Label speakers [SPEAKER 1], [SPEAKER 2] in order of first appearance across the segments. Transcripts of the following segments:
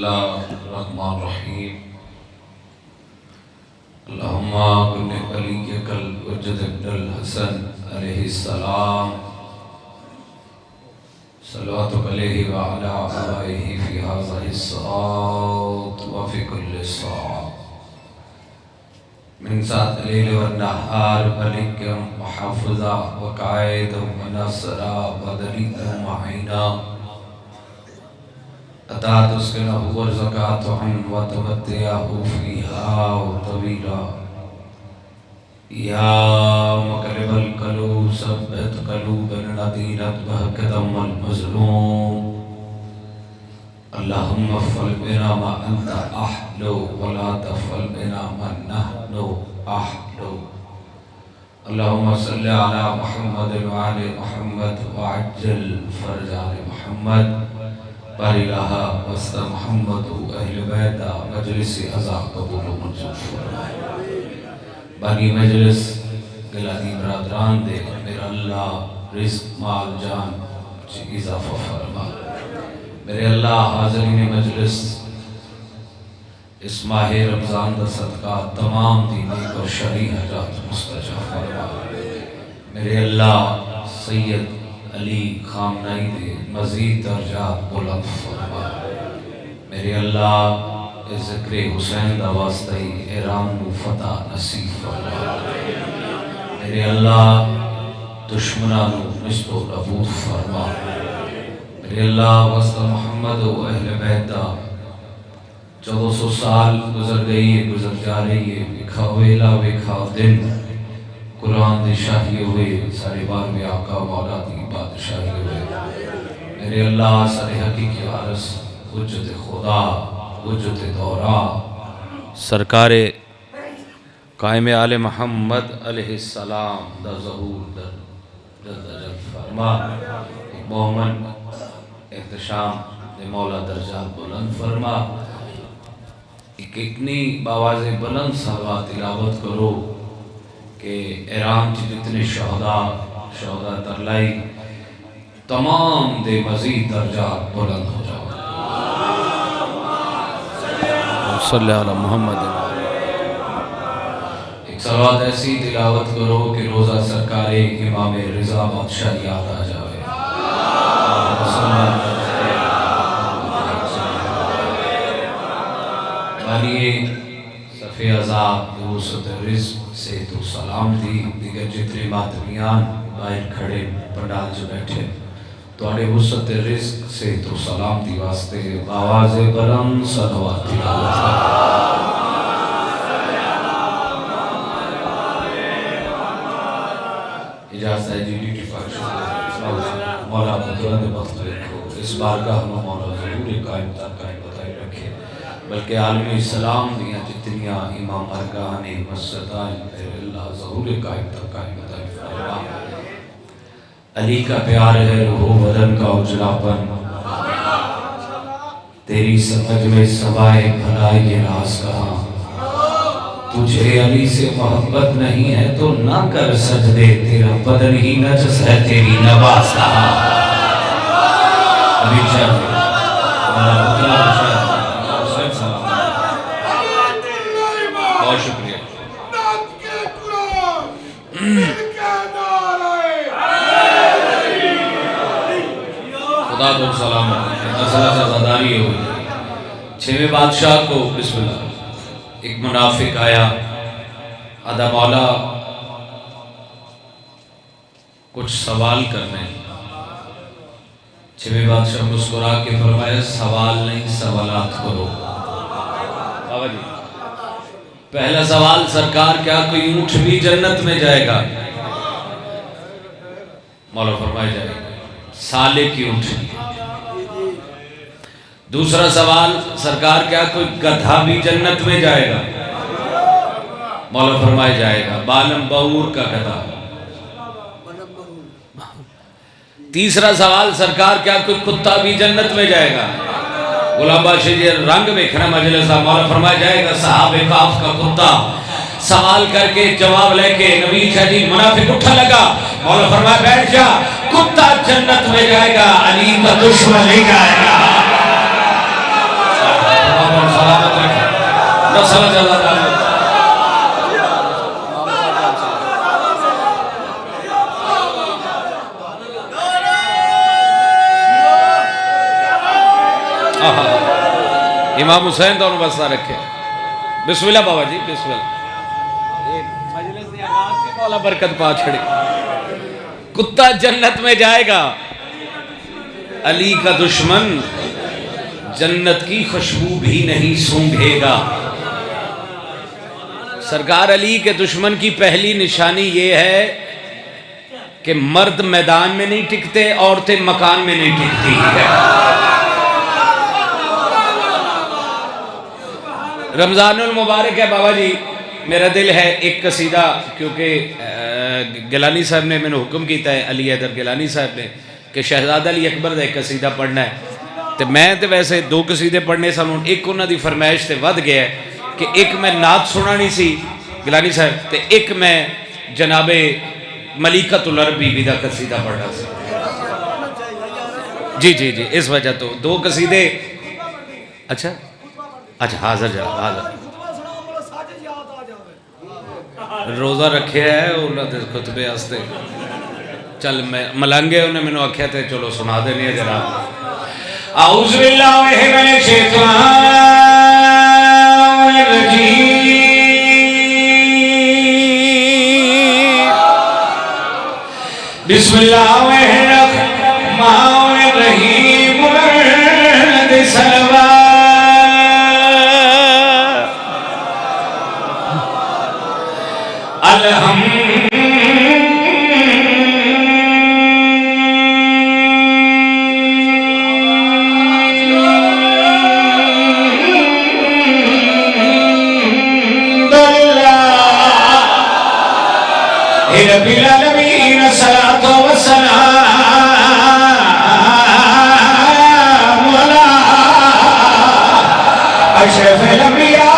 [SPEAKER 1] اللہ الرحمن الرحیم اللہم کن ولیک الوجد ابن الحسن علیہ السلام صلواتک علیہ وعلا آبائہ فی ھذہ الساعۃ وفی کل ساعۃ من ساعت اللیل والنہار ملکم وحافظا وقائدا وناصرا ودلیلا معینا عطا تسکنہ ورزقات عن وتمتعہ فیہا طویلا یا مقلب القلوب ثبت قلوبنا دینک بہقدم المظلوم اللہم افعل بنا ما انت احلو ولا تفعل بنا ما نحن احلو اللہم صلی علی محمد وعلی محمد وعجل فرج علی محمد باری لہا وسط محمد اہل بیتہ مجلس ازا قبول و منظور فرمائے بانی مجلس گلادی برادران دے میرا اللہ رزق مال جان اضافہ فرما میرے اللہ حاضرین مجلس اس ماہ رمضان دا صدقہ تمام دینی اور شرعی حاجات مستجاب فرما میرے اللہ سید علی خامنائی دے مزید درجات بلند فرما میرے اللہ ذکر حسین دا واسطی ایران نو فتح نصیب فرما میرے اللہ دشمنانو نصب و نبود فرما میرے اللہ واسطہ محمد و اہل بیتہ 1400 سال گزر گئی ہے گزر جا رہی ہے وکھا ویلا وکھا دن قرآن دی شاہی ہوئے سارے بار میں آقا مولا دی بادشاہی ہوئے میرے اللہ سارے حقیقی عرص وجود خدا وجود دورہ سرکار قائم آل محمد علیہ السلام دا ظہور در جلد جلد فرما ایک مومن احتشام دے مولا درجات بلند فرما ایک اتنی باواز بلند صحبہ تلاوت کرو کہ ایران کی جتنے شہداء ترلائی تمام دے مزید درجات بلند ہو جاؤ صلی اللہ علیہ محمد ایک صلوات ایسی تلاوت کرو کہ روزہ سرکار امام رضا بادشاہ یاد آ جاوے بانیے صفی عذاب دوست رزق سے تو سلام دی دیگر جتنے ماتمیان باہر کھڑے پنڈال جو بیٹھے تو آڑے وسط رزق سے تو سلام دی واسطے آواز بلند صلوات تلاوت اجازت ہے جی ڈیوٹی فنکشن مولا بطرند بطر کو اس بارگاہ میں مولا ضرور قائم بتائی رکھے بلکہ عالم اسلام دیا جتنیا امام ارگاہن مسجدائن پھر اللہ ظہور قائم بتائی فرما علی کا پیار ہے روح بدن کا اجلاپن تیری سمجھ میں سوائے بھلائی یہ راز کہاں تجھے علی سے محبت نہیں ہے تو نہ کر سجدے تیرا بدن ہی نجس ہے تیری نواز کہاں علی چاہتے بہت شکریہ خدا تو سلام مسئلہ زداری ہوئی چھویں بادشاہ کو بسم اللہ ایک منافق آیا آدھا مولا کچھ سوال کرنے چھویں بادشاہ مسکرا کے فرمایا سوال نہیں سوالات کرو بابا جی پہلا سوال سرکار کیا کوئی اونٹ بھی جنت میں جائے گا مولا فرمائے جائے گا سالے کی اونٹنی دوسرا سوال سرکار کیا کوئی گدھا بھی جنت میں جائے گا مولا فرمائے جائے گا بالم بہور کا گدھا تیسرا سوال سرکار کیا کوئی کتا بھی جنت میں جائے گا غلام بادشاہ جی رنگ میں کھڑا مجلسہ مولا فرمایا جائے گا صحاب کاف کا کتا سوال کر کے جواب لے کے نبی شاہ جی منافق اٹھا لگا مولا فرمایا بیٹھ جا کتا جنت میں جائے گا علی کا دشمن نہیں جائے گا رسول جزاک امام حسین تو بسا رکھے. بسم اللہ بابا جی بسم اللہ. مجلس نے آغاز سے مولا برکت پا چھڑی. کتا جنت میں جائے گا، علی کا دشمن جنت کی خوشبو بھی نہیں سونگھے گا. سرکار علی کے دشمن کی پہلی نشانی یہ ہے کہ مرد میدان میں نہیں ٹکتے، عورتیں مکان میں نہیں ٹکتی ہے. رمضان المبارک ہے بابا جی، میرا دل ہے ایک قصیدہ، کیونکہ گیلانی صاحب نے میں نے حکم کیتا ہے، علی حیدر گیلانی صاحب نے، کہ شہزادہ علی اکبر دا ایک قصیدہ پڑھنا ہے. تو میں تو ویسے 2 قصیدے پڑھنے سن، ایک انہوں دی فرمائش تے ود گیا ہے کہ ایک میں نعت سنانی سی گیلانی صاحب، تے ایک میں جناب ملیکۃ العرب بی بی دا قصیدہ پڑھنا سی. جی جی جی اس وجہ تو 2 قصیدے. اچھا حاضر جناب حاضر. روزہ رکھے ہے انہوں نے خطبے آستے. چل میں ملنگے انہیں میں نے آکھیا تھے چلو سنا دینی ہے جناب. اعوذ باللہ من الشیطان الرجیم. بسم اللہ الرحمن الرحیم. رب العالمین صلاۃ و سلام علی اشرف الانبیاء.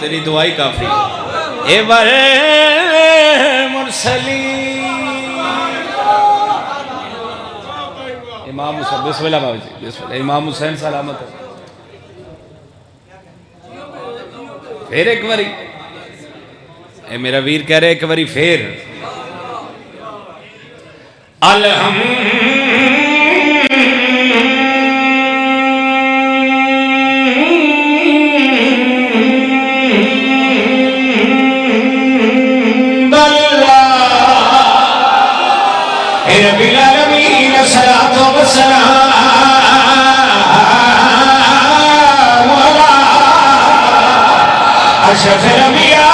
[SPEAKER 1] تیری دعائی کافی. اے مرسلین امام حسین. بسم اللہ بابا جی بسم اللہ. امام حسین سلامت ہے. پھر ایک باری اے میرا ویر کہہ رہے ایک باری پھر. رب العالمین صلاۃ و سلام علی اشرف الانبیاء.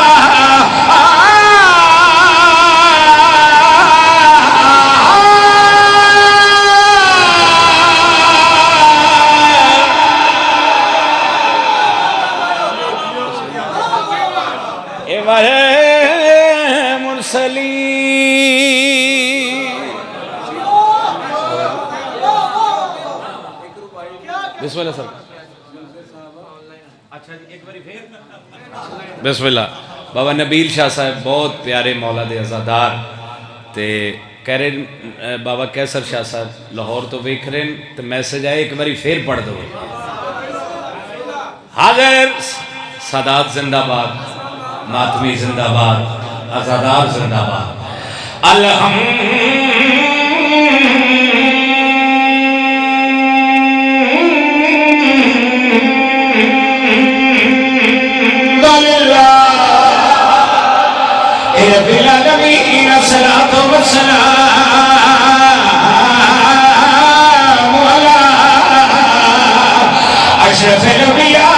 [SPEAKER 1] بسم اللہ سر. بسم اللہ. بابا نبیل شاہ صاحب بہت پیارے مولا دے عزادار تے کہہ رہے بابا کیسر شاہ صاحب لاہور تو ویکھ رہے ہیں تو میسج آئے ایک باری پھر پڑھ دو. حاضر سادات زندہ باد، ماتمی زندہ باد، عزادار زندہ باد. رب العالمین صلاۃ و سلام علی اشرف الانبیاء.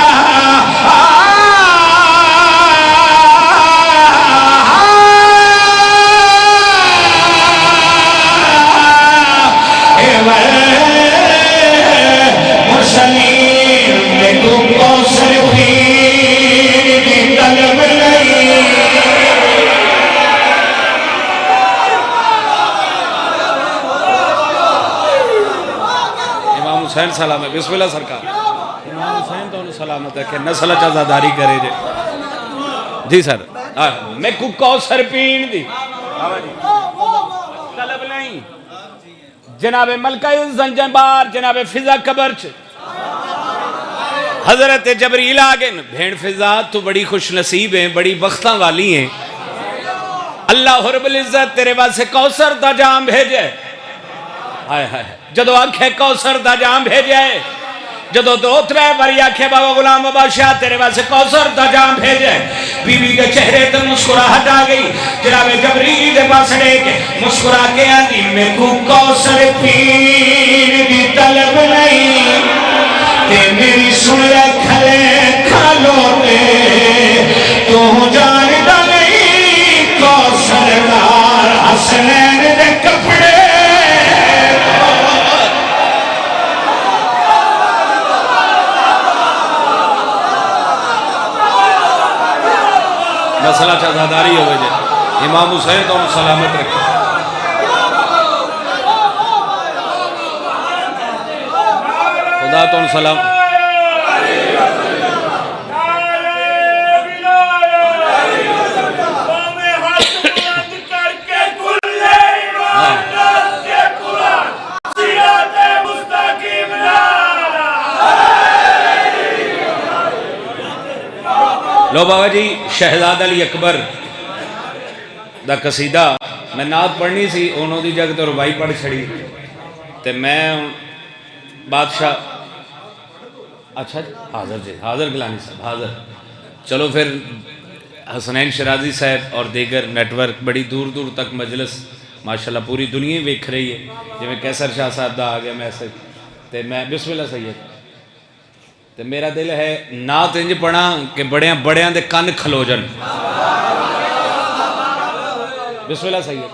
[SPEAKER 1] حسین سلام ہے. بسم اللہ سرکار.
[SPEAKER 2] امام حسین تو سلامت ہے کہ نسل چازاداری کرے جے جی سر میں کو کوثر پین دی طلب نہیں جناب ملکہ زنجبار جناب فضا قبرچ حضرت جبریل آگے بھین فضا تو بڑی خوش نصیب ہیں بڑی بختاں والی ہیں اللہ رب العزت تیرے واسے کوثر دا جام بھیجے جدو آنکھیں کوثر دا جام بھیجے جدو دو ترے باری آنکھیں بابا غلام بابا شاہ تیرے واسے کوثر دا جام بھیجے بی بی کے چہرے تے مسکراہٹ آ گئی جناب جبریل دے پاس لے کے مسکرا کے آدھی میں کو کوثر پین دی طلب نہیں کہ میری سن لے کھلے کھالو دے تو جان ڈالئی کوثر دار حسنین دے کپڑے مسئلہ چازاداری ہوئے جائے امام حسین تو سلامت رکھے خدا تو سلام لو بابا جی شہزاد علی اکبر دا قصیدہ میں نعت پڑھنی سی انہوں دی جگہ تو ربائی پڑھ چھڑی تے میں بادشاہ اچھا حاضر جی حاضر گلانی صاحب حاضر چلو پھر حسنین شرازی صاحب اور دیگر نیٹ ورک بڑی دور دور تک مجلس ماشاءاللہ پوری دنیا ویکھ رہی ہے جو میں کیسر شاہ صاحب دا آگیا میسج تے میں بسم اللہ سید تے میرا دل ہے نعت انج پڑھا کہ بڑیاں بڑیاں دے کن کھلو جن بسم اللہ سید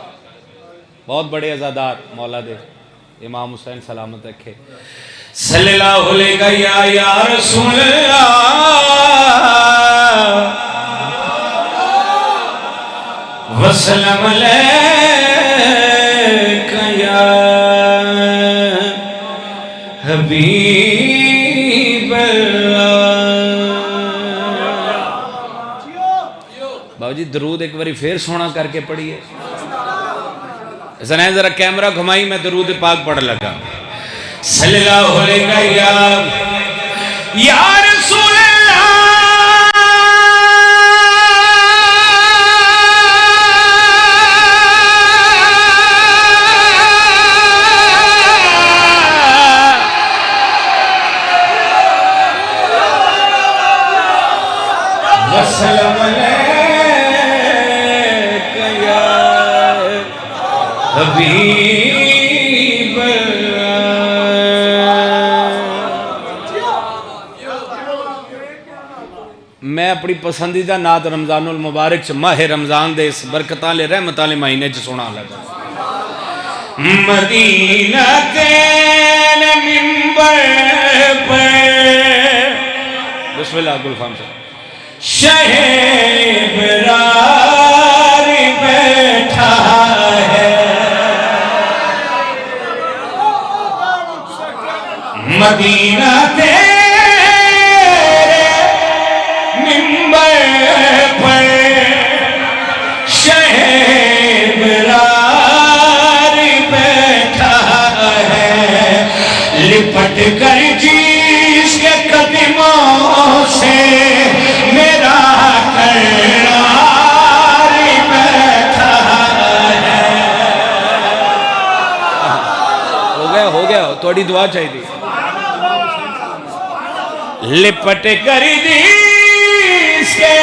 [SPEAKER 2] بہت بڑے عزادار مولا دے امام حسین سلامت رکھے صلی اللہ علیہ یا رسول اللہ وسلم علیہ یا حبیب بابا جی درود ایک باری پھر سونا کر کے پڑھیے زنائیں ذرا کیمرہ گھمائی میں درود پاک پڑھ لگا صلی اللہ علیہ یا رسول وسلم علیک یا حبیب میں اپنی پسندیدہ نعت رمضان المبارک چ ماہ رمضان دے اس برکتاں لے رحمتاں لے مہینے چ سنا لگا مدینہ تین منبر پر بسم اللہ گلفام صاحب شہ ابرار بیٹھا ہے مدینہ تیرے منبر پر شہ ابرار بیٹھا ہے لپٹ کر جس کے قدموں سے میرا قرار بیٹھا ہے ہو گیا تھوڑی دعا چاہیے لپٹ کر جس کے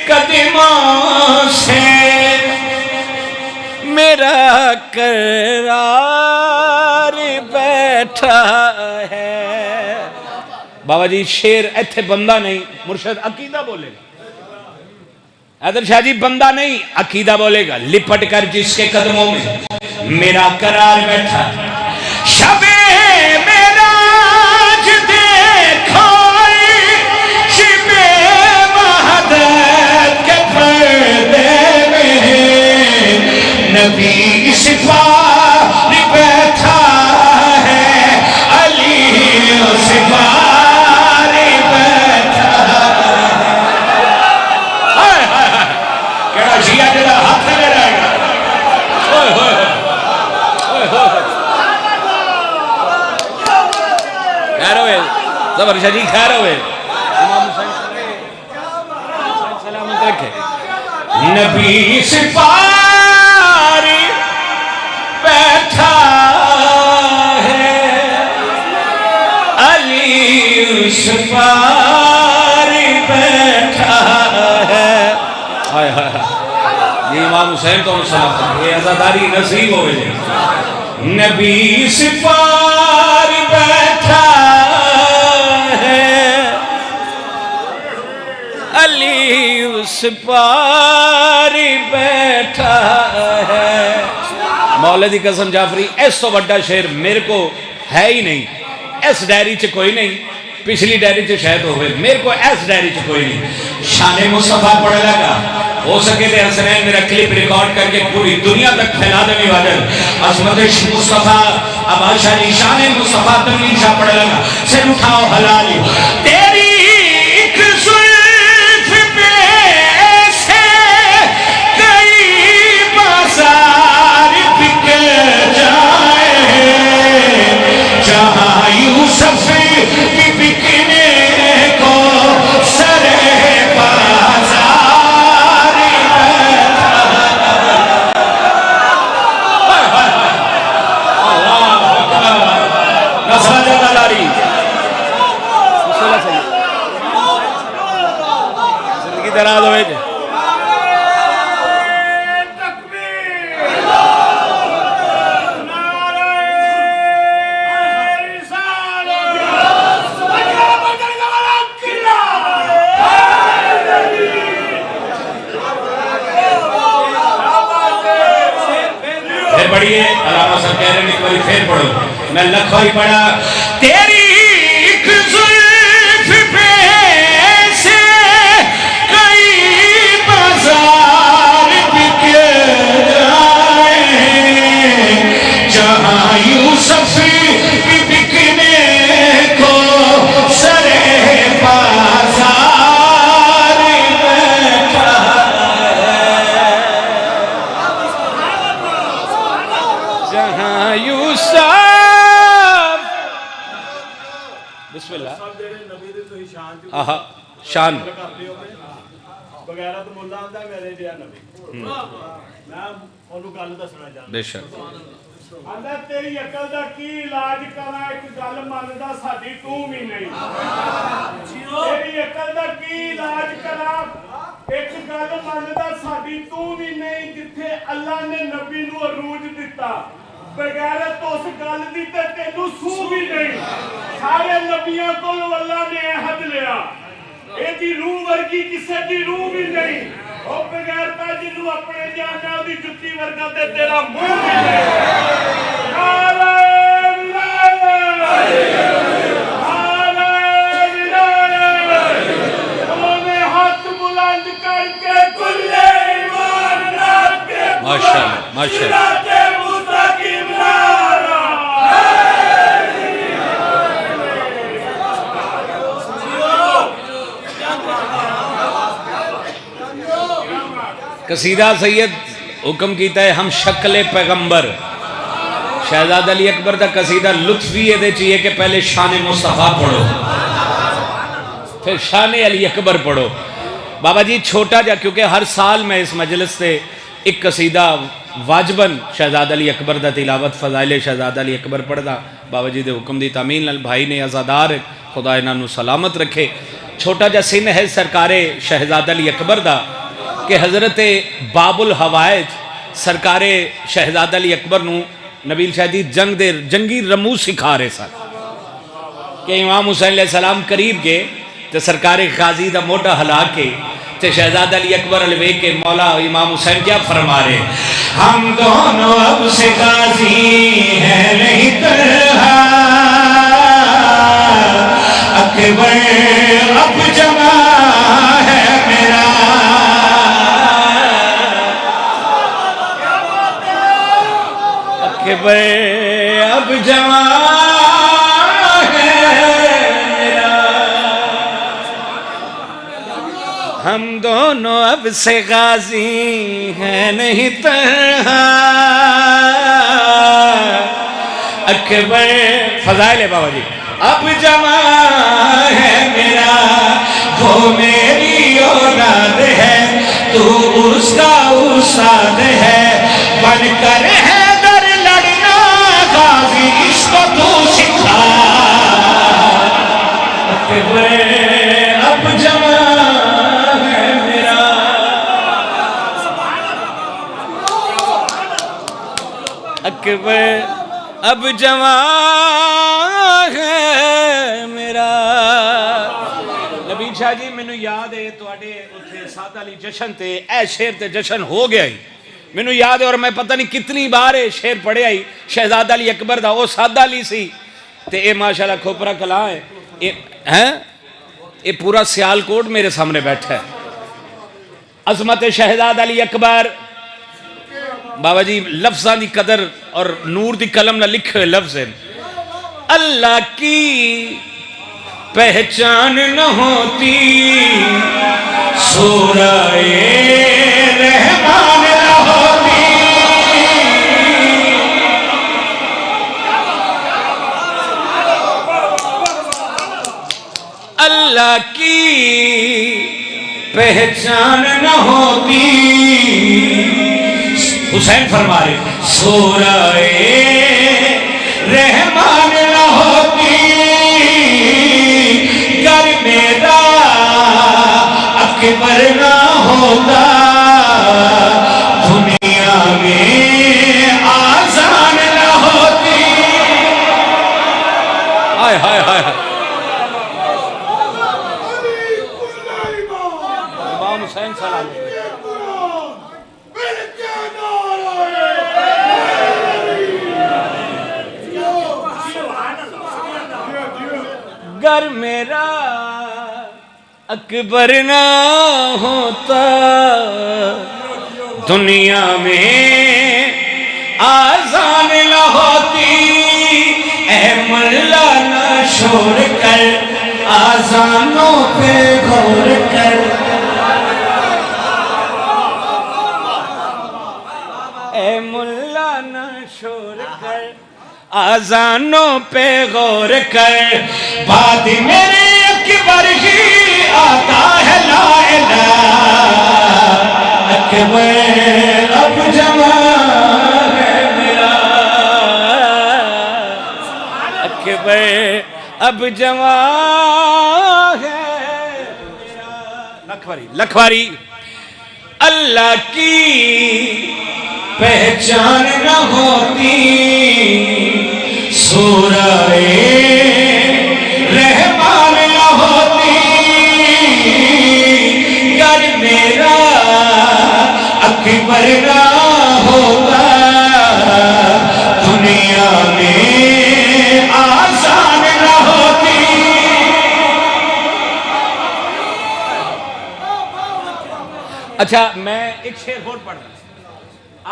[SPEAKER 2] قدموں سے میرا قرار بیٹھا ہے بابا جی شیر ایتھے بندہ نہیں مرشد عقیدہ بولے گا حیدر شاہ جی بندہ نہیں عقیدہ بولے گا لپٹ کر جس کے قدموں میں میرا قرار بیٹھا شب معراج دیکھو شب وحدت کے پردے میں نبی سپاہ بیٹھا ہے علی سپاہ زبر شاہ جی خیر ہوئے، امام حسین سلامت رکھے۔ نبی سپاری بیٹھا ہے، علی سپاری بیٹھا ہے، ہائے ہائے یہ امام حسین تو سلامت رکھے، یہ عزاداری نصیب ہوئے جائے۔ نبی سپاری بیٹھا ہے، علی اس پاری بیٹھا ہے۔ مولا دی قسم جعفری اس تو بڑا شعر میرے کو ہے ہی نہیں، اس ڈائری چ کوئی نہیں، پچھلی ڈائری چ شاید ہوئے، میرے کو اس ڈائری چ کوئی نہیں۔ شان مصطفیٰ پڑھ لگا، ہو سکے تھے حسنین میرا کلپ ریکارڈ کر کے پوری دنیا تک پھیلا دیں واجب عظمت مصطفیٰ عباس شاہ جی شان مصطفیٰ تنویر شاہ پڑھ لگا، سر اٹھاؤ حلالی تیری ایک زلف پہ سے کئی بازار بک جائے، جہاں یوسف کی بکنے کو سر بازار نصرہ جانا لاری زندگی دراز ہوئے جائے۔ پھر پڑھیے علامہ صاحب کہہ رہے ہیں ایک باری پھر پڑھو، میں لکھو ہی پڑھا۔ تیری ایک زلف پہ سے کئی بازار بک جائے، جہاں یوسف کی بکنے کو سر بازار بیٹھا ہے، جہاں یوسف بسم اللہ آہا شان
[SPEAKER 3] بغیرت مولا آندا میرے جیا نبی میں اونوں گل دسنا چاہندا
[SPEAKER 2] بے شک
[SPEAKER 3] آندا تیری عقل دا کی علاج کراں ایک گل مندا ساڈی تو بھی نہیں تیری عقل دا کی علاج کراں ایک گل مندا ساڈی تو بھی نہیں جتھے اللہ نے نبی نو عروج دتا بغیرت اس گل دی تے تینوں سو بھی نہیں سارے نبیاں کولوں اللہ نے عہد لیا ایدی روح ورگی کسے دی روح بھی نہیں او بغیرتا جنوں اپنے جانا دی جُتی ورگا تے تیرا منہ بھی نہیں نعرہ انہوں نے ہاتھ بلند کر کے کل ایمان نات کے
[SPEAKER 2] ماشاءاللہ ماشاءاللہ
[SPEAKER 3] صراط مستقیم نعرہ
[SPEAKER 2] قصیدہ سید حکم کیتا ہے ہم شکل پیغمبر شہزاد علی اکبر دا قصیدہ لطفی یہ دے چاہیے کہ پہلے شان مصطفیٰ پڑھو پھر شان علی اکبر پڑھو۔ بابا جی چھوٹا جا کیونکہ ہر سال میں اس مجلس سے ایک قصیدہ واجباً شہزاد علی اکبر دا تلاوت فضائل شہزاد علی اکبر پڑھدا بابا جی دے حکم دی تامین نال بھائی نے عزادار خدا انہاں نو سلامت رکھے۔ چھوٹا جا سن ہے سرکار شہزاد علی اکبر دا کہ حضرت باب الحوائج سرکار شہزاد علی اکبر نو نبیل شہدی جنگی رموز سکھا رہے سن کہ امام حسین علیہ السلام قریب گئے تو سرکار غازی دا موٹا ہلا کے تو شہزاد علی اکبر علوے کے مولا امام حسین کیا فرما رہے ہم دونوں اب سے غازی ہیں نہیں تنہا اکبر اب جمع ہے میرا اکبر اب جمع ہے میرا ہم دونوں اب سے غازی ہیں نہیں تنہا اکبر فضائل ہے بابا جی اب جوان ہے میرا، وہ میری اولاد ہے، تو اس کا استاد ہے، بن کر حیدر لڑنا غازی اس کو تو سکھا، اب جوان ہے میرا، اکبر اب جوان ہے میرا۔ نبی شاہ جی مینوں یاد ہے تواڈے اوتھے سادہ علی جشن تے اے شعر تے جشن ہو گیا ہی، مینوں یاد ہے، اور میں پتہ نہیں کتنی بار یہ شعر پڑھیا ہی، شہزادہ علی اکبر دا، وہ سادہ علی سی تے اے ماشاءاللہ کھوپرا کلاں ہے، یہ پورا سیالکوٹ میرے سامنے بیٹھا ہے۔ عظمت شہزادہ علی اکبر، بابا جی لفظاں دی قدر اور نور دی قلم نہ لکھے ہوئے لفظ ہیں۔ اللہ کی پہچان نہ ہوتی سورہ رحمان نہ ہوتی، اللہ کی پہچان نہ ہوتی، حسین فرما رہے سورہ رحمان نہ ہوتی، گر میرا اکبر نہ ہوتا، دنیا میں آزان نہ ہوتی۔ ہائے ہائے ہائے، امام حسین سلام گر میرا اکبر نہ ہوتا، دنیا میں آزان نہ ہوتی، اے ملا نہ شور کر، آزانوں پہ غور کر، اے ملا نہ شور کر، آزانوں پہ غور کر، بعد میرے اکبر ہی آتا ہے لا الہ، اکبر اب جوان ہے میرا، اکبر اب جوان ہے میرا۔ لکھواری اللہ کی پہچان نہ ہوتی سورہ رحمان نہ ہوتی، گر میرا اکبر نہ ہوتا، دنیا میں آسان نہ ہوتی۔ اچھا میں ایک شعر اور پڑھ رہا ہوں،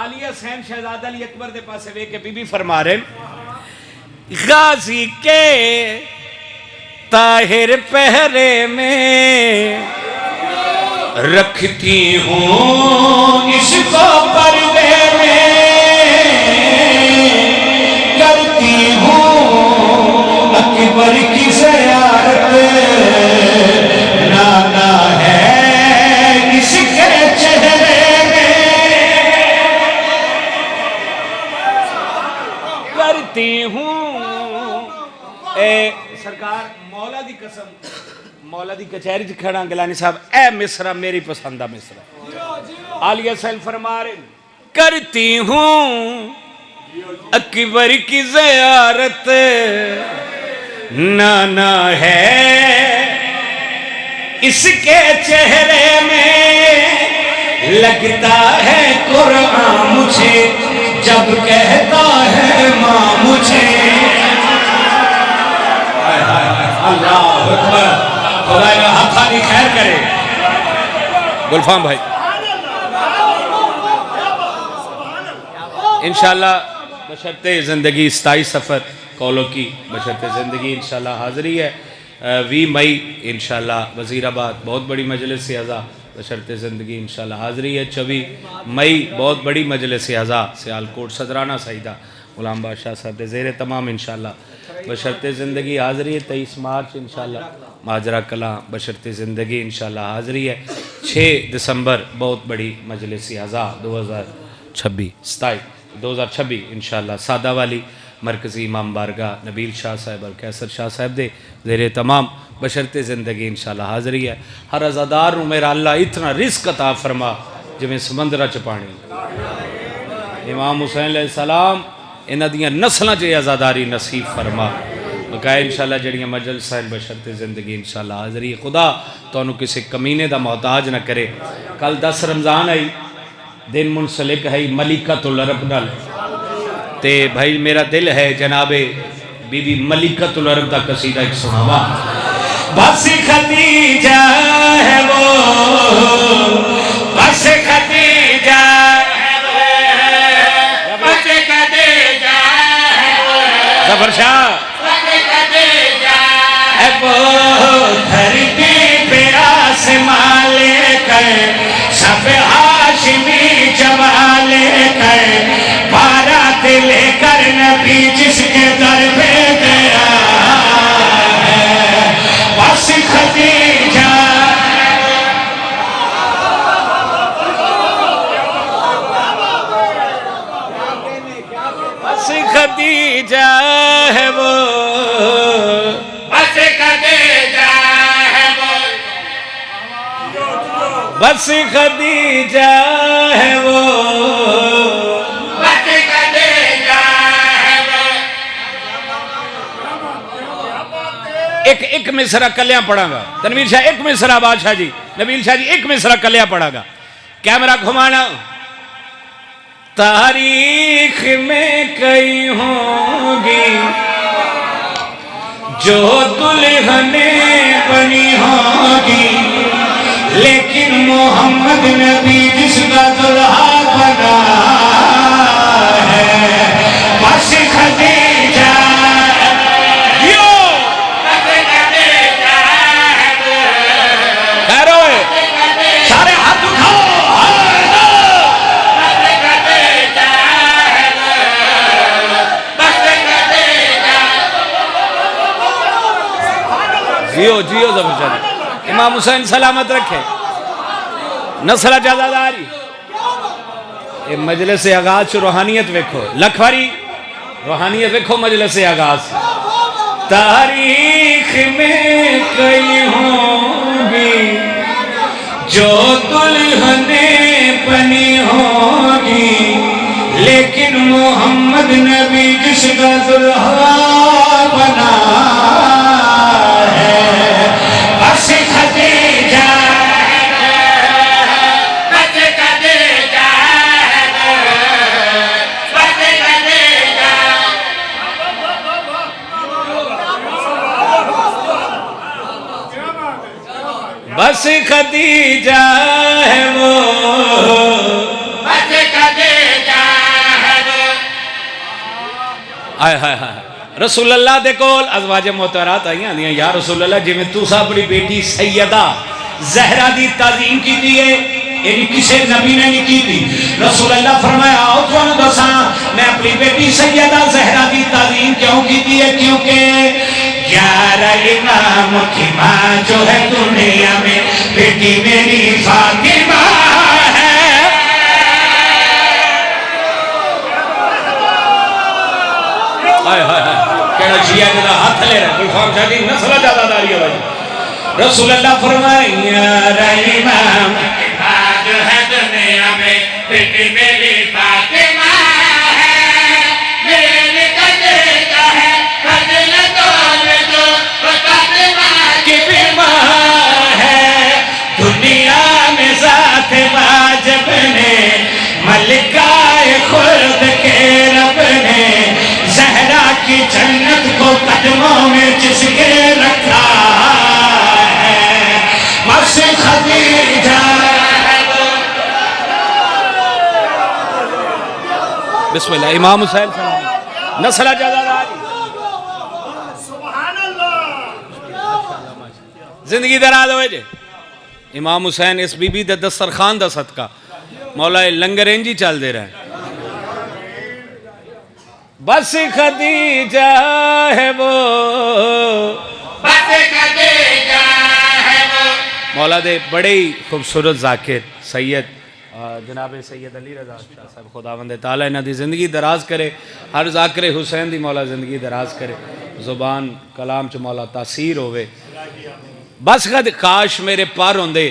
[SPEAKER 2] عالیہ حسین شہزادہ علی اکبر دے پاسے وے کے بی بی فرما رہے ہیں، غازی کے طاہر پہرے میں رکھتی ہوں اس کو پردے میں، کرتی ہوں اکبر کی زیارت، نانا ہے اس کے چہرے میں، کرتی ہوں اے سرکار مولا دی قسم، مولا دی کچہری چ کھڑا گلانی صاحب، اے مصرع میری پسندہ مصرع، عالیہ حسین فرما رہے کرتی ہوں اکبر کی زیارت، نانا ہے اس کے چہرے میں، لگتا ہے قرآن مجھے جب کہتا ہے ماں مجھے، اللہ اکبر، خدا کا ہاتھانی خیر کرے۔ گلفام بھائی انشاءاللہ بشرط زندگی 27 سفر کولو کی بشرط زندگی انشاءاللہ حاضری ہے، 20 مئی انشاءاللہ وزیر آباد بہت بڑی مجلس اعضا بشرط زندگی انشاءاللہ حاضری ہے، 24 مئی بہت بڑی مجلس اعضا سیالکوٹ صدرانہ سعیدہ غلام بادشاہ صاحب دے زیر تمام انشاءاللہ بشرط زندگی حاضری ہے 23 مارچ انشاءاللہ ماجرہ کلاں بشرط زندگی انشاءاللہ حاضری ہے 6 دسمبر بہت بڑی مجلس اعزا 2026 انشاءاللہ سادہ والی مرکزی امام بارگاہ نبیل شاہ صاحب اور کیسر شاہ صاحب دے زیر تمام بشرط زندگی انشاءاللہ حاضری ہے ہر عزادار نو میرا اللہ اتنا رزق عطا فرما جویں سمندرہ چ پانی امام حسین علیہ السلام انہاں دیاں نسلاں چ عزاداری نصیب فرما بقائے انشاءاللہ جڑیاں مجلس ہیں بشرط زندگی انشاءاللہ حاضری خدا تو انہوں کسی کمینے دا محتاج نہ کرے کل 10 رمضان آئی دن منسلک ہے ملکۃ العرب نال تے بھائی میرا دل ہے جناب بی بی ملکۃ العرب دا قصیدہ ایک سناوا بس خدیجہ ہے وہ بس خدیجہ ہے وہ بس خدیجہ ہے وہ ظفر شاہ ہے وہ دھرتی پہ آسمان لے کر سب ہاشمی جما لے کر بارات لے کر نبی جس کے در پہ گیا ہے بس خدیجہ بس خدیجہ ہے وہ بس خدیجہ ہے وہ بس خدیجہ ہے وہ بس خدیجہ ہے وہ ایک مصرع کلیاں پڑھا گا تنویر شاہ ایک مصرع بادشاہ جی نبیل شاہ جی ایک مصرع کلیاں پڑھا گا کیمرہ گھمانا تاریخ میں کئی ہوں گی جو دلہنیں بنی ہوگی لیکن محمد نبی جس کا دلہا بنا ہے بس خدیجہ سارے ہاتھ اٹھاؤ جیو ظفر شاہ امام حسین سلامت رکھے نسلہ جزاداری یہ مجلس آغاز چو روحانیت ویکھو لکھواری روحانیت ویکھو مجلس آغاز تاریخ میں کئی ہوں گی جو دلہنیں بنی ہوگی لیکن محمد نبی جس کا دلہا بنا ہے بس خدیجہ بس خدیجہ بس خدیجہ بس خدیجہ ہے وہ بس خدیجہ ہے وہ آئے ہائے ہائے رسول اللہ دے کول ازواج محترات آئی ہیں یا رسول اللہ جی میں تو سا بڑی بیٹی سیدہ زہرہ دی تعظیم کی دیئے یعنی کسے نبی نے نہیں کی تھی رسول اللہ فرمایا آؤ تو انہوں دساں میں اپنی بیٹی سیدہ زہرہ دی تعظیم کیوں کی دیئے کیونکہ 11 امام کی ماں جو ہے دنیا میں بیٹی میری فاطمہ ہے آئے ہائے ہائے کہنا شیعہ جدا ہاتھ لے رہا گلفام شاہ جی نسلہ زیادہ داری ہے رسول اللہ فرمائیں امام کی ماں جو ہے دنیا میں بیٹی میری فاطمہ ہے میرے قدر ہے قدر دول جو فاطمہ کی بھی ماں ہے دنیا میں ذات واجب نے ملکہ خلد کے رب نے زہرہ کی جنت کو قدموں میں جس کے رکھا ہے بس خدیجہ بسم اللہ امام حسین سلام نسلہ جزاداری
[SPEAKER 3] سبحان اللہ
[SPEAKER 2] زندگی دراز ہوئے جے امام حسین اس بی بی دے دسترخوان دا صدقہ مولا لنگر انجی چل دے رہے ہیں بس خدیجہ ہے وہ،
[SPEAKER 4] بس خدیجہ ہے وہ۔
[SPEAKER 2] مولا دے بڑے ہی خوبصورت ذاکر سید جناب سید علی رضا شاہ صاحب، خداوند تعالیٰ انہاں دی زندگی دراز کرے، ہر ذاکر حسین دی مولا زندگی دراز کرے، زبان کلام چ مولا تاثیر ہوئے۔ بس کاش میرے پر ہوندے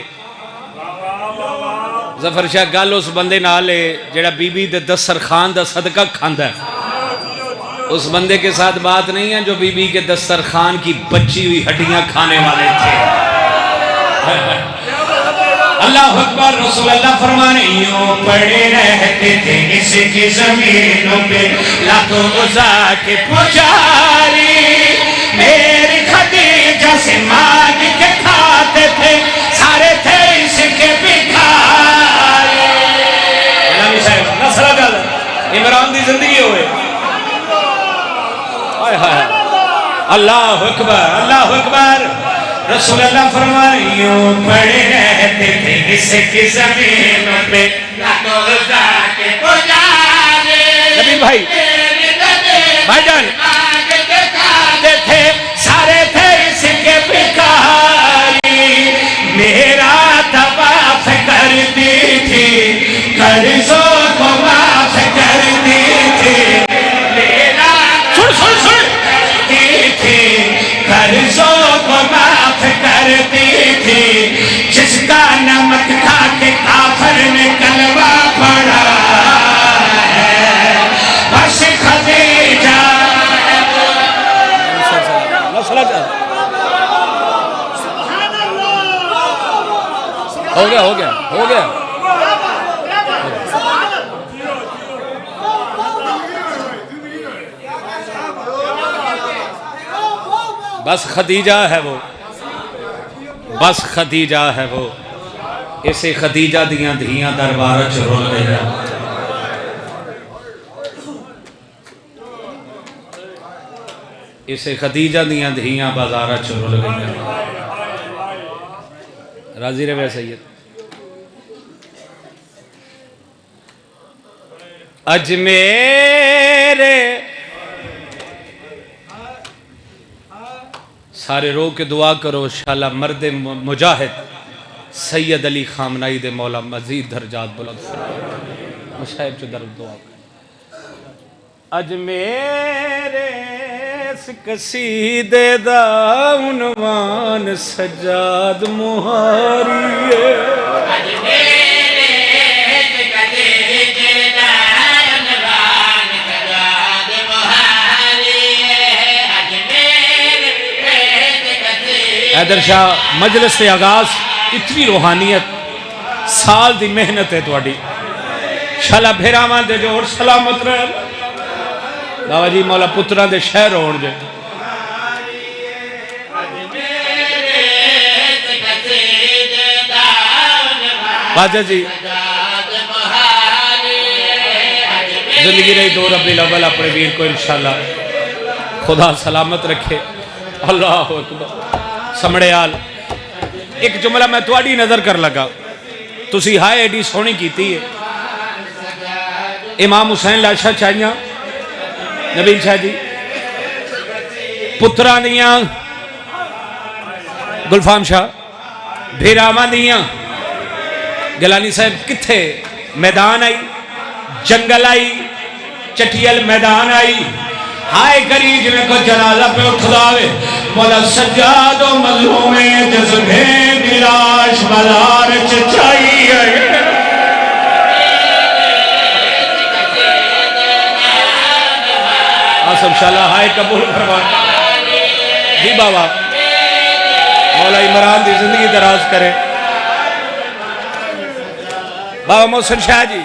[SPEAKER 2] ظفر شاہ گل اس بندے نال ہے جڑا بی بی دے دسترخوان دا صدقہ کھاندا ہے، اس بندے کے ساتھ بات نہیں ہے جو بی بی کے دسترخوان کی بچی ہوئی ہڈیاں کھانے والے تھے۔ اللہ اکبر۔ رسول اللہ فرمانے یوں پڑے رہتے تھے اس کی زمینوں پہ لاتوں غزا کے پجاری، میری خدیجہ سے مانگ کے کھاتے تھے، سارے تھے اس کے بھکاری۔ علامہ صاحب نصرہ گل عمران دی زندگی ہوئے۔ اللہ اکبر، اللہ اکبر۔ رسول اللہ فرمائے یوں پڑے رہتے تھے اس کی زمینوں پہ لاتوں غزا کے پجاری، نبی بھائی بھائی جان کھاتے تھے، سارے تھے اس کے بھکاری، میرا طواف کرتی تھی، قرضوں کو معاف کرتی تھی، میرا کرتی تھی، قرضوں کو معاف کرتی تھی، جس کا نمک کھا کے کافر نے کلمہ پڑھا ہے، بس خدیجہ۔ ہو گیا ہو گیا ہو گیا۔ بس خدیجہ ہے وہ، بس خدیجہ ہے وہ، اسے خدیجہ دیاں دھیاں دربار چ رول گیا۔ اسے خدیجہ دیاں دھیاں بازار چ رول گیا۔ راضی رہے سید۔ اج میرے سارے رو کے دعا کرو شالا مرد مجاہد سید علی خامنائی دے مولا مزید درجات بلند فرمائے۔ مشاہب چو درد دعا کرو۔ اج میرے اس قصیدے دا عنوان سجاد مہاری ہے،
[SPEAKER 4] اج میرے اس قصیدے دا عنوان سجاد مہاری ہے، اج میرے اس قصیدے۔
[SPEAKER 2] حیدر شاہ مجلس سے آغاز اتنی روحانیت سال دی محنت ہے تواڈی، شالا بھیراواں دے جوڑ سلامت رہے بابا جی، مولا پتراں دے شہر ہون جے۔ باجا جی زندگی رہی دو ربی الاول اپنے ویر کو انشاءاللہ خدا سلامت رکھے۔ اللہ اکبر۔ سمڑے آل ایک جملہ میں تواڈی نظر کر لگا، تسی ہائے ایڈی سونی کیتی ہے۔ امام حسین لاشا چاہیاں نبیل شاہ جی پتران دیاں گلفام شاہ بھیرامان دیاں گلانی صاحب کتھے میدان آئی، جنگل آئی، چٹیل میدان آئی، ہائے کری جنہیں کو جنازہ پہ اٹھ داوے، مولا سجاد و مظلوم جذبے گلاش بلار چچائی ہے۔ آسم شاءاللہ ہائے قبول فرمائے جی بابا، مولا عمران دی زندگی دراز کرے۔ بابا محسن شاہ جی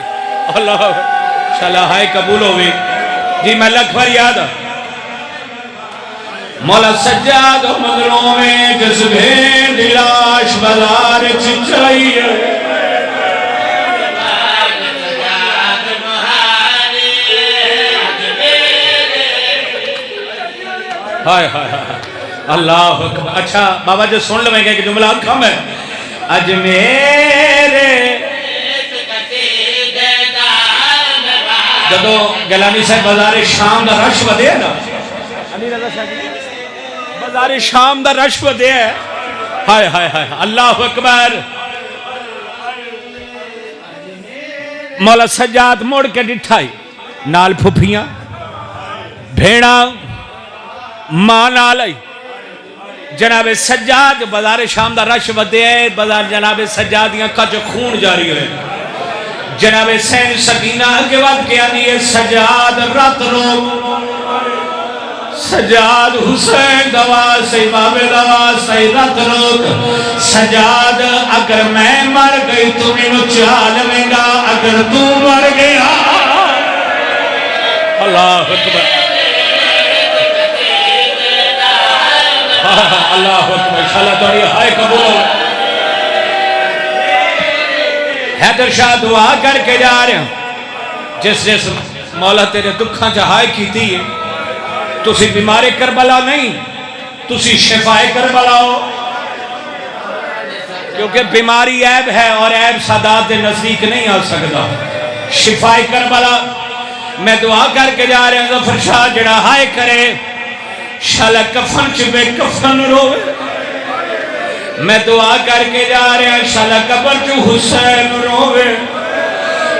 [SPEAKER 2] اللہ شاءاللہ ہائے قبول ہوئے جی، میں لکھ بار یاد ہوں۔ مولا سجاد و مظلوم جذبے دلاش بلار چچائی ہے۔ ہائے ہائے ہائے اللہ اکبر۔ اچھا بابا جو سن لیں گے کہ جملہ کم ہے۔ اج میرے جدو گیلانی صاحب بازار شام دا رش ودے نا علی رضا شاہ جی بازار شام دا رش ودے ہے ہائے ہائے ہائے اللہ اکبر مولا سجاد موڑ کے ڈٹھائی نال پھپھیاں بھیڑا ماں نال آئی جناب سجاد بازار شام دا رش ودے ہے بازار جناب سجادیاں کچھ خون جاری ہوئے جناب سین سکینہ کے وقت کیا دیئے سجاد رات رو سجاد حسین دوا سی باب دوا سی رات رو سجاد اگر میں مر گئی تو انہوں چال میں گا اگر تو مر گیا اللہ اکبر اللہ اکبر انشاءاللہ توڑی ہائے قبول ہو حیدر شاہ دعا کر کے جا رہے ہیں جس مولا تیرے دکھاں چاہائے کی تھی تسی بیمار کربلا نہیں تسی شفاء کربلا ہو کیونکہ بیماری عیب ہے اور عیب سادات نزدیک نہیں آ سکتا شفاء کربلا میں دعا کر کے جا رہے ہیں ظفر شاہ جڑا ہائے کرے شالا کفن چبے کفن روے میں دعا کر کے جا رہے ہیں شالا قبر چو حسین روے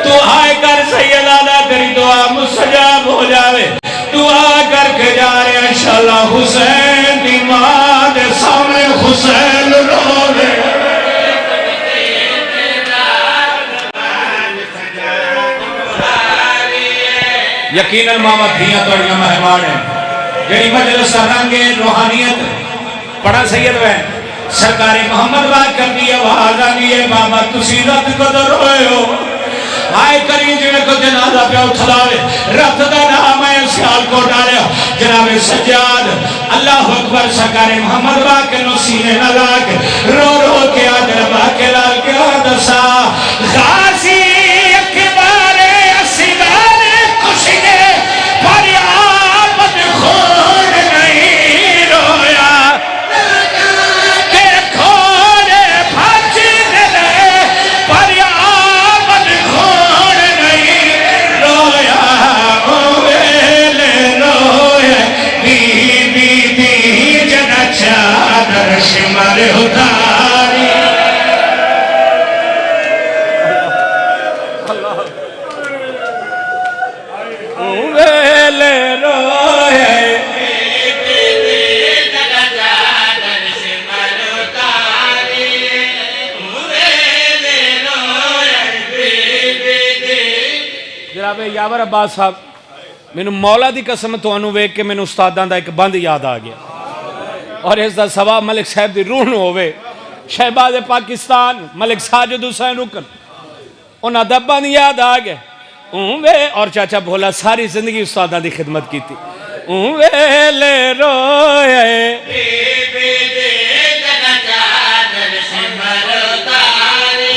[SPEAKER 2] تو ہائے کر سیدانا تیری دعا مستجاب ہو جاوے دعا کر کے جا رہے ہیں شالا حسین دی ماں دے سامنے حسین روے یقیناً ماما دھیاں توڑیاں مہمان ہیں جڑی مجلس رنگے روحانیت پڑھا سید ہے سرکار محمد بات کر دی آواز آنی ہے بابا تسی رت قدر ہوئے ہو آئے کریں جنہیں کو جنازہ پہ اٹھلاوے رت دا نام ہے سیال کو ڈالے جناب سجاد اللہ اکبر سرکار محمد بات کے نسینے نلاک رو رو کے آدر باق کے لال کے آدسا غازی اکبر اسیدار کشنے پر آمد خون نہیں رویا شمار اتاری ویلے روئے جناب یاور عباس صاحب میں مولا دی قسم تو انو ویک کے میں استادان دا ایک بند یاد آ گیا اور اس دا سوا ملک صاحب دی روح نو ہوئے شہباز پاکستان ملک ساجد حسین اکن انہاں دبا نہیں یاد آگئے اور چاچا بھولا ساری زندگی استادہ دی خدمت کی تھی لے روئے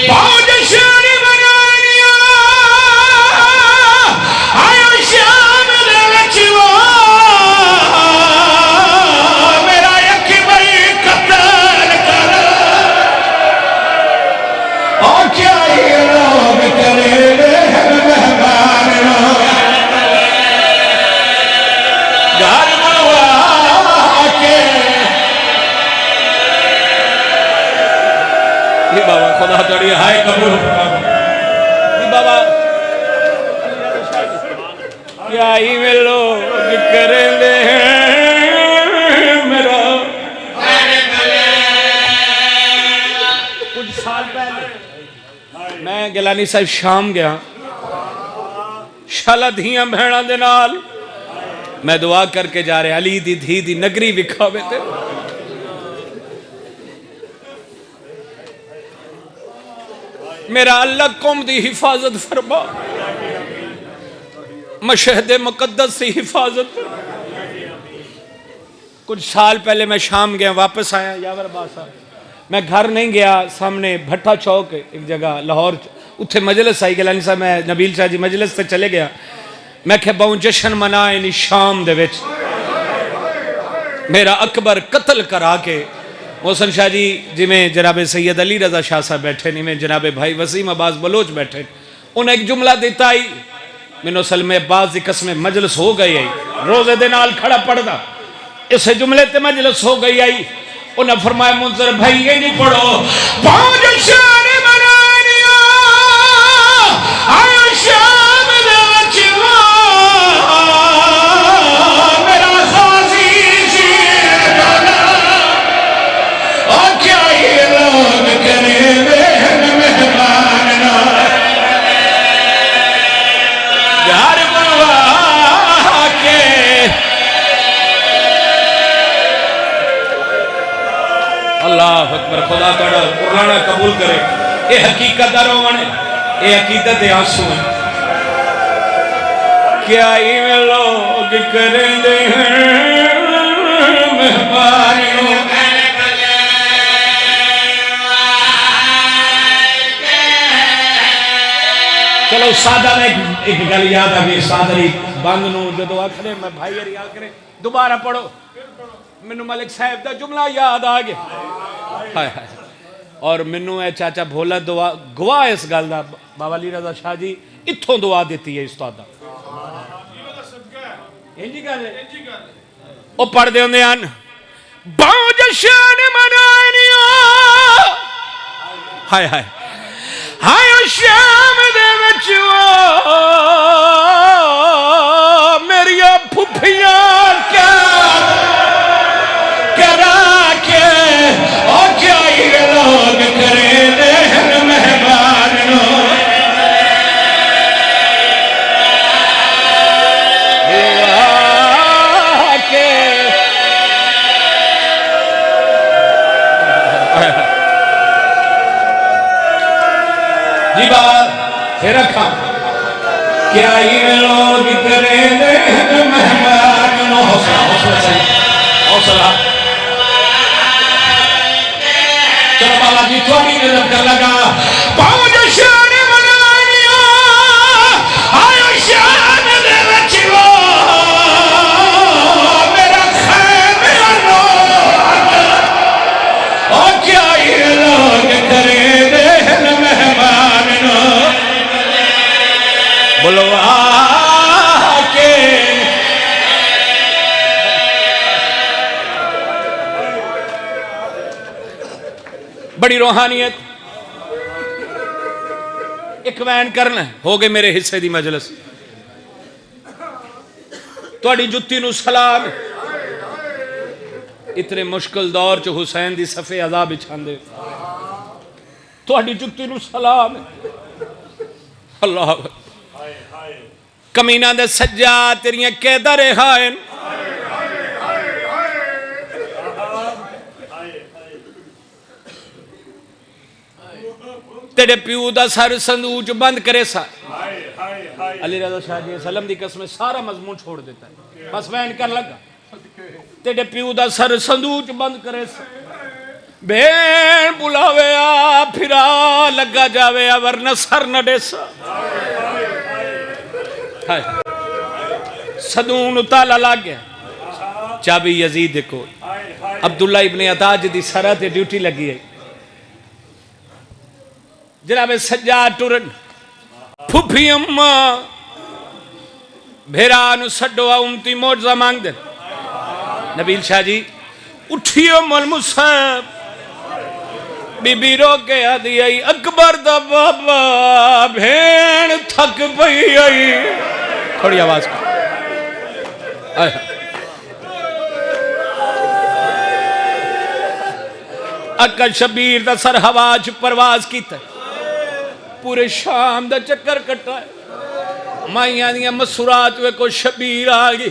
[SPEAKER 2] باؤ جشن بنانیا آئیو شام لچو بابا خدا تڑی ہائے قبول بابا کیا ہی میں لوگ کریں دے میرا کچھ سال پہلے میں گیلانی صاحب شام گیا شالا دھیاں بھیڑاں دے نال میں دعا کر کے جا رہے علی دی دھی دی نگری وکھاوے تے میرا اللہ قوم دی حفاظت فرما مشہد مقدس سے حفاظت فرما کچھ سال پہلے میں شام گیا واپس آیا یاور باسا میں گھر نہیں گیا سامنے بھٹا چوک ایک جگہ لاہور اتھے مجلس آئی گلانی صاحب میں نبیل شاہ جی مجلس سے چلے گیا میں کہ باؤں جشن منائے نی شام دے وچ میرا اکبر قتل کرا کے محسن شاہ جی جی میں جناب سید علی رضا شاہ صاحب بیٹھے نہیں میں جناب بھائی وسیم عباس بلوچ بیٹھے انہیں ایک جملہ دیتا ہی مینوں سلم عباس دی قسم مجلس ہو گئی آئی روزے دے نال کھڑا پڑھدا اس جملے تے مجلس ہو گئی آئی انہاں فرمایا منظر بھائی یہ نہیں پڑھو پانچ شان منانیاں آئے شام دے وچ میرا خاصی سی اور کیا یہ لوگ کرے مہمان یار بلوا کے اللہ اکبر خدا تعالی قرآن قبول کرے اے حقیقت دا رونے اے عقیدت آنسو ہیں کیا یہ لوگ کریں دے مہمانیوں چلو سادہ میں ایک گل یاد آگئی سادری بند نو جدو آکھنے میں بھائی ریال کرے دوبارہ پڑھو منو ملک صاحب دا جملہ یاد آگے ہائے ہائے اور منو اے چاچا بھولا دعا گواہ اس گل دا بابا علی رضا شاہ جی اتھوں دعا دیتی ہے استاد انجی گل ہے او پڑھ دے ہوندے آن باؤ جشن منانیاں ہائے ہائے ہائے شام دے وچو میری پھپھیاں کیا کرا کے اور کیا یہ لوگ کریں دے مہمانوں جی بات پھر رکھا کیا یہ لوگ کریں دے مہمانوں حوصلہ صحیح حوصلہ چلو بالا جی تھوڑی نظر کر لگا پاؤں جو شان منانیاں آئے شان دے وچو میرا خیر میرا نور اور کیا یہ لوگ کریں دے بلوا کے بڑی روحانیت ایک وین کرنا ہو گئے میرے حصے دی مجلس توڑی جتی نو سلام اتنے مشکل دور چو حسین دی صفحے عذاب بچھان دے توڑی جتی نو سلام اللہ کمینہ دے سجا تیریاں قیدہ رہائن تیرے پیو دا سر صندوق بند کرے سا علی رضا شاہ جی سلم دی قسم سارا مضمون چھوڑ دیتا ہے بس وین کر لگا تیرے پیو دا سر صندوق بند کرے سا بین بلاوے آ پھرا لگا جاوے آ ورنہ سر نہ دے سا صدون تالا لاگ گیا چابی یزید کو عبداللہ ابن عطاج دی سرہ تے ڈیوٹی لگی ہے جناب سجاد ٹورن پھوپھی اممہ بھیرانو سڈو امتی موجزہ مانگ دیں نبیل شاہ جی اٹھیو مول مصحب بی بی رو کے آدھی آئی اکبر دا بابا بھین تھک پئی آئی تھوڑی آواز کو اکا شبیر دا سر ہواج پرواز کیتا ہے پورے شام دا چکر کٹا ہے مائیاں دیا مسورات وے کو شبیر آگی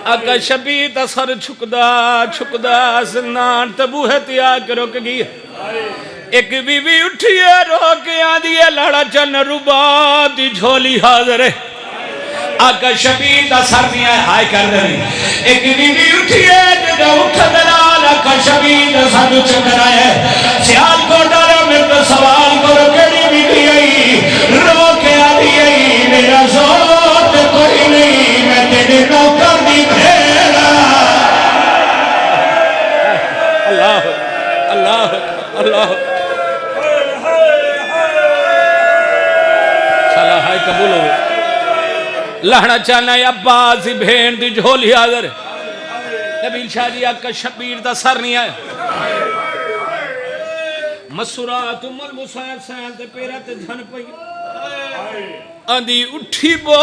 [SPEAKER 2] اکا شبیر دا سر چھکدا زنان تبوہ تیا کرو کگی ایک بی بی اٹھئے رو کے آدھئے لڑا چن ربا دی جھولی حاضر ہے آقا شبیر دا سر دیا ہے ہائے کر رہی ایک بی بی اٹھئے جدہ اٹھ دلال آقا شبیر دا سر چکر آئے سیال کو ڈارا میرے سوال کرو کڑی بی بی آئی رو کے آدھئے میرا ذات کوئی نہیں میں تیرے نوکر دی بھیڑا اللہ اللہ اللہ چلا ہائے قبول ہوئے لہنا چاہنا ہے عباس دی بھین دی جھولی آگر نبیل شاہ جی آقا شبیر دا سر نہیں آیا مسورات امال مسائل سائل دے پیرہ تے دھن پئی آندھی اٹھی بو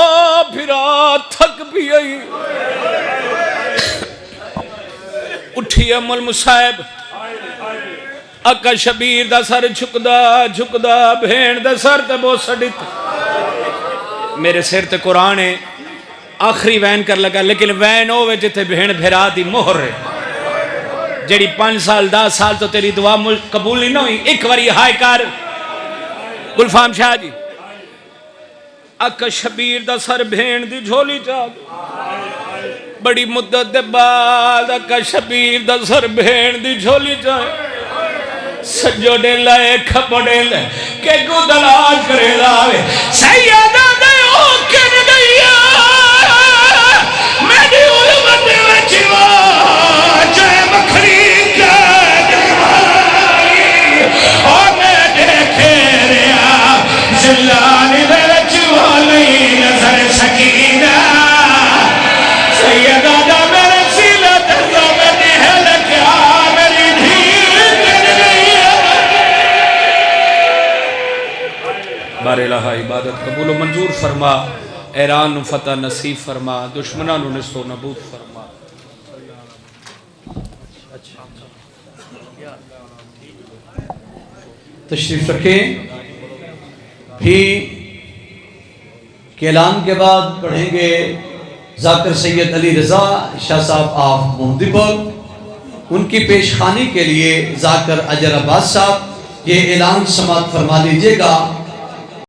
[SPEAKER 2] پھرا تھک بھی آئی اٹھی امال مسائب آقا شبیر دا سر جھکدا بھین دا سر تے بو سڑت میرے سر تے قرآن ہے آخری وین کر لگا لیکن وین ہوئے جتے بہن بھیرا دی مہر ہے جیڑی 5 سال 10 سال تو تیری دعا قبول نہیں ہوئی ایک واری ہائے کر گلفام شاہ جی آقا شبیر دا سر بہن دی جھولی چاہ بڑی مدت دے بعد آقا شبیر دا سر بہن دی جھولی چاہ سجوڑے لائے کھپڑے لائے کہ کو دلاج کرے لاوے سیدہ دے اوکن گیا میری علمت وچوا جائے مکھری کا دمائی اور میں دیکھے ریا زلانی دے وچوا نہیں نظر سکینہ سیدہ دا میرے سیلہ درزہ میں دہل کیا میری دھیر کر گیا بار الہ عبادت قبول و منظور فرما ایران فتح نصیب فرما دشمنانوں نے سو نبود فرما
[SPEAKER 5] تشریف رکھیں بھی کے اعلان کے بعد پڑھیں گے ذاکر سید علی رضا شاہ صاحب آف محمدی پور ان کی پیش خانی کے لیے ذاکر اجر عباس صاحب یہ اعلان سماعت فرما لیجئے گا